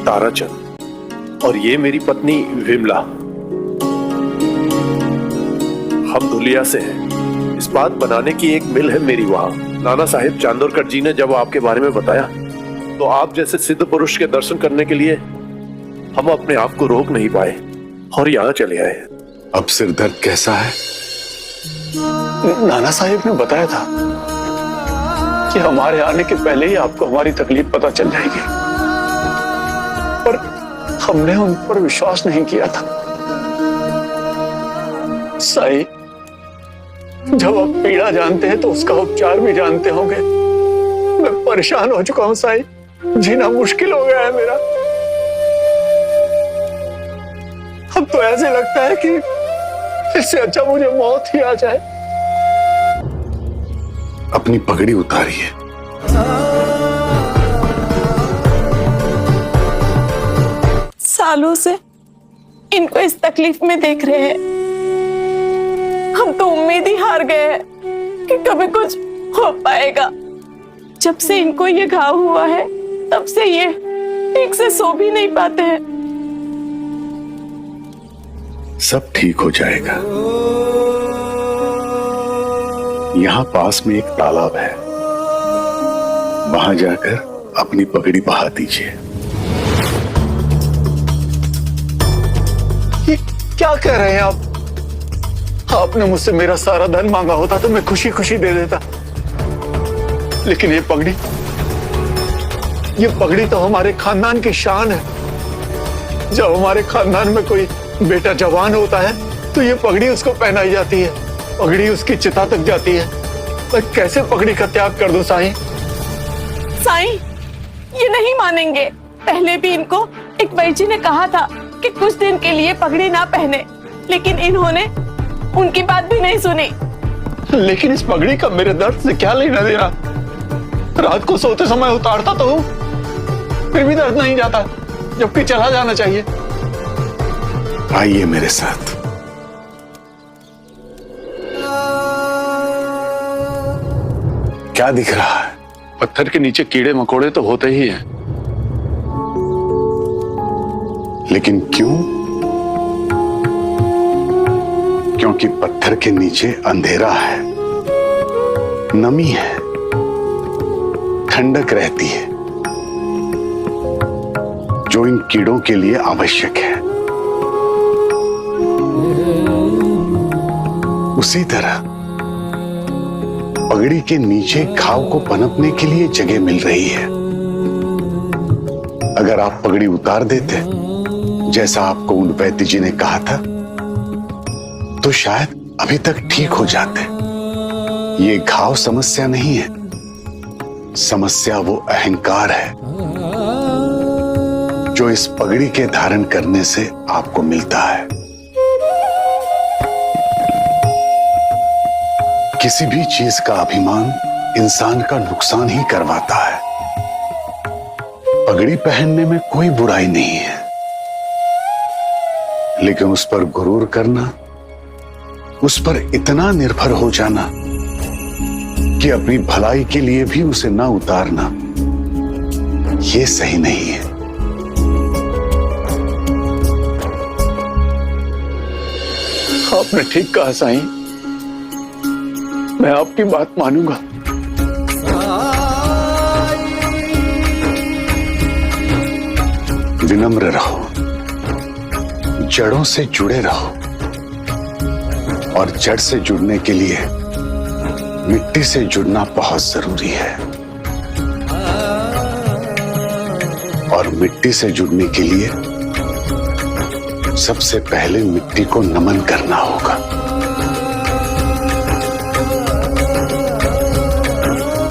ताराचंद और ये मेरी पत्नी विमला। हम धुलिया से हैं। इस्पात बनाने की एक मिल है मेरी वहां। नाना साहेब चांदोरकर जी ने जब आपके बारे में बताया तो आप जैसे सिद्ध पुरुष के दर्शन करने के लिए हम अपने आप को रोक नहीं पाए और यहाँ चले आए। अब सिर दर्द कैसा है? नाना साहेब ने बताया था कि हमारे आने के पहले ही आपको हमारी तकलीफ पता चल जाएगी, पर हमने उन पर विश्वास नहीं किया था। साईं, जब आप पीड़ा जानते हैं तो उसका उपचार भी जानते होंगे। मैं परेशान हो चुका हूं साईं, जीना मुश्किल हो गया है मेरा। अब तो ऐसे लगता है कि इससे अच्छा मुझे मौत ही आ जाए। अपनी पगड़ी उतारिए। सालों से इनको इस तकलीफ में देख रहे हैं। हम तो उम्मीद ही हार गए हैं कि कभी कुछ हो पाएगा। जब से इनको ये घाव हुआ है तब से ये ठीक से सो भी नहीं पाते हैं। सब ठीक हो जाएगा। यहाँ पास में एक तालाब है, वहां जाकर अपनी पगड़ी बहा दीजिए। ये क्या कह रहे हैं आप? आपने मुझसे मेरा सारा धन मांगा होता तो मैं खुशी खुशी दे देता, लेकिन ये पगड़ी तो हमारे खानदान की शान है। जब हमारे खानदान में कोई बेटा जवान होता है तो ये पगड़ी उसको पहनाई जाती है, पगड़ी उसकी चिता तक जाती है। मैं कैसे पगड़ी का त्याग कर दूं साईं? साईं, ये नहीं मानेंगे। पहले भी इनको एक वैद्य ने कहा था कि कुछ दिन के लिए पगड़ी ना पहने, लेकिन इन्होंने उनकी बात भी नहीं सुनी। लेकिन इस पगड़ी का मेरे दर्द से क्या लेना देना? रात को सोते समय उतारता तो हूं, फिर भी दर्द नहीं जाता, जबकि चला जाना चाहिए। आइए मेरे साथ। क्या दिख रहा है? पत्थर के नीचे कीड़े मकोड़े तो होते ही हैं, लेकिन क्यों? क्योंकि पत्थर के नीचे अंधेरा है, नमी है, ठंडक रहती है, जो इन कीड़ों के लिए आवश्यक है। उसी तरह पगड़ी के नीचे घाव को पनपने के लिए जगह मिल रही है। अगर आप पगड़ी उतार देते जैसा आपको उन वैद्य जी ने कहा था तो शायद अभी तक ठीक हो जाते। ये घाव समस्या नहीं है, समस्या वो अहंकार है जो इस पगड़ी के धारण करने से आपको मिलता है। किसी भी चीज का अभिमान इंसान का नुकसान ही करवाता है। पगड़ी पहनने में कोई बुराई नहीं है, लेकिन उस पर गुरूर करना, उस पर इतना निर्भर हो जाना कि अपनी भलाई के लिए भी उसे ना उतारना, ये सही नहीं है। आपने ठीक कहा साईं, मैं आपकी बात मानूंगा। विनम्र रहो, जड़ों से जुड़े रहो, और जड़ से जुड़ने के लिए मिट्टी से जुड़ना बहुत जरूरी है, और मिट्टी से जुड़ने के लिए सबसे पहले मिट्टी को नमन करना होगा।